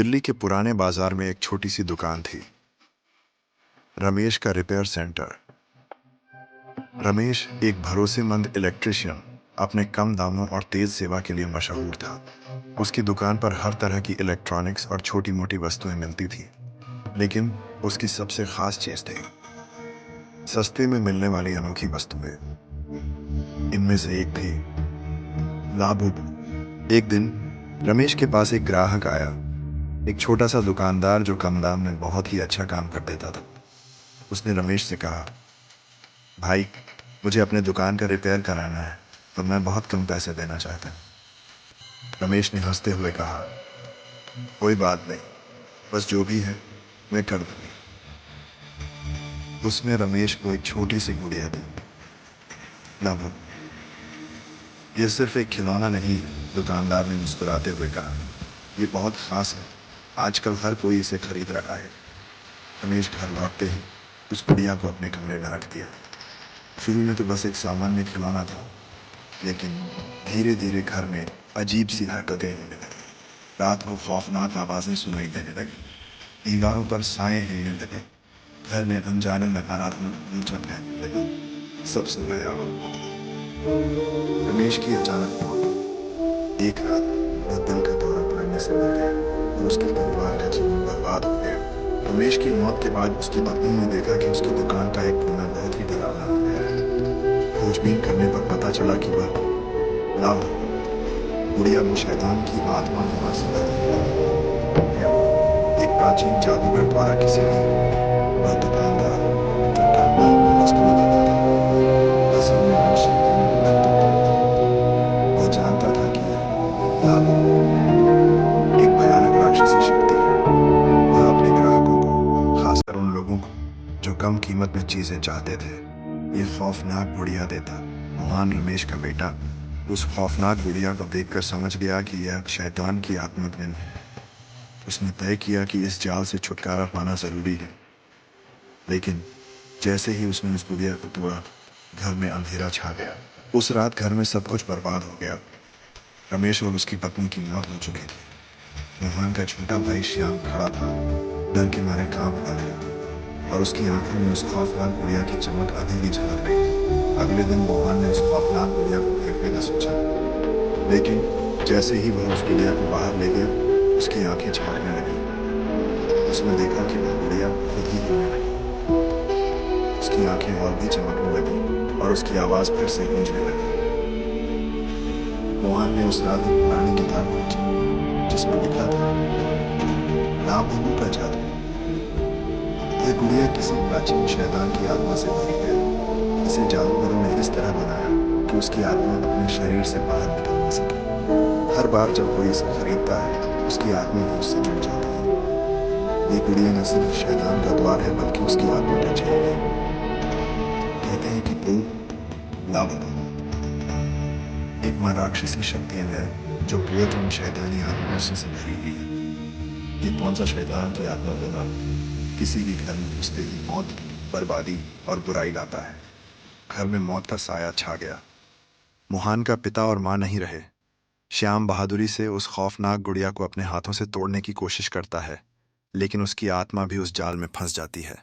दिल्ली के पुराने बाजार में एक छोटी सी दुकान थी। रमेश का रिपेयर सेंटर। रमेश एक भरोसेमंद इलेक्ट्रिशियन, अपने कम दामों और तेज सेवा के लिए मशहूर था। उसकी दुकान पर हर तरह की इलेक्ट्रॉनिक्स और छोटी मोटी वस्तुएं मिलती थी, लेकिन उसकी सबसे खास चीज थी सस्ते में मिलने वाली अनोखी वस्तुएं। इनमें से एक थी लाबुब। एक दिन रमेश के पास एक ग्राहक आया, एक छोटा सा दुकानदार जो कम दाम में बहुत ही अच्छा काम कर देता था। उसने रमेश से कहा, भाई, मुझे अपने दुकान का रिपेयर कराना है, तो मैं बहुत कम पैसे देना चाहता हूँ। रमेश ने हंसते हुए कहा, कोई बात नहीं, बस जो भी है मैं कर दूंगी। उसने रमेश को एक छोटी सी गुड़िया दी। लाबुब, ये सिर्फ एक खिलौना नहीं है, दुकानदार ने मुस्कुराते हुए कहा, ये बहुत खास है, आजकल हर कोई इसे खरीद रहा है। रमेश घर लौटते ही उस गुड़िया को अपने कमरे में रख दिया। शुरू में तो बस एक सामान्य खिलौना था, लेकिन धीरे धीरे घर में अजीब सी हरकतें होने लगी। रात को खौफनाक आवाजें सुनाई देने लगी, दीवारों पर साए हिलने लगे, घर में अनजाने नकारात्मक चलने लगे। सबसे नया रमेश की अचानक मौत। एक रात वह दिल का दौरा पड़ने से मर गया और उसके परिवार का जीवन बर्बाद हो गया। रमेश की मौत के बाद उसकी पत्नी ने देखा कि उसकी दुकान का एक कोना बहुत ही डरावना हो गया है। खोजबीन करने पर पता चला कि वह लाभ गुड़िया में शैतान की आत्मा निवास करती है। एक प्राचीन जादूगर द्वारा किसी ने वह दुकानदार जो कम दाम में वस्तुएं देता था, असल में वो शैतान बना दिया। वो जानता था कि लाभ एक भयानक राक्षसी शक्ति है। वह अपने ग्राहकों को, खासकर उन लोगों को जो कम कीमत में चीजें चाहते थे, ये खौफनाक गुड़िया देता। महान रमेश का बेटा उस खौफनाक गुड़िया को देखकर समझ गया कि यह शैतान की आत्मग्न है। उसने तय किया कि इस जाल से छुटकारा पाना जरूरी है। लेकिन जैसे ही उसने उस गुड़िया को तोड़ा, घर में अंधेरा छा गया। उस रात घर में सब कुछ बर्बाद हो गया। रमेश और उसकी पत्नी की मौत हो चुकी थी। मोहन का छोटा भाई श्याम खड़ा था, डर के मारे कांप रहा था, और उसकी आंखों में उस खौफनाक गुड़िया की चमक अभी भी झलक रही थी। अगले दिन मोहन ने उस खौफनाक गुड़िया को फेंकने का सोचा, लेकिन जैसे ही वह उस गुड़िया को बाहर ले गया, उसकी आंखें चमकने लगी। उसने देखा कि वह गुड़िया खुद ही हिलने लगी। उसकी आंखें और भी चमकने लगी और उसकी आवाज फिर से गूंजने लगी। मोहन ने उस रात एक पुरानी किताब पढ़ी जिसमें लिखा था, लाबुबू का जादू। यह गुड़िया किसी प्राचीन शैतान की आत्मा से बनी है। इसे जादूगरों ने इस तरह बनाया कि उसकी आत्मा अपने शरीर से बाहर निकल ना सके। हर बार जब कोई इसे खरीदता है, उसकी आत्मा भी उससे जुड़ जाती है। ये गुड़िया न सिर्फ शैतान का द्वार है, बल्कि उसकी आत्मा का जेल भी। कहते हैं कि दिल लाबुबू एक मां राक्षसी शक्ति है जो पूरे शैतानी आत्माओं से भरी हुई है। ये कौन सा शैतान की आत्मा होगा, किसी भी घर में घुसते ही मौत, बर्बादी और बुराई लाता है। घर में मौत का साया छा गया। मोहन का पिता और मां नहीं रहे। श्याम बहादुरी से उस खौफनाक गुड़िया को अपने हाथों से तोड़ने की कोशिश करता है, लेकिन उसकी आत्मा भी उस जाल में फंस जाती है।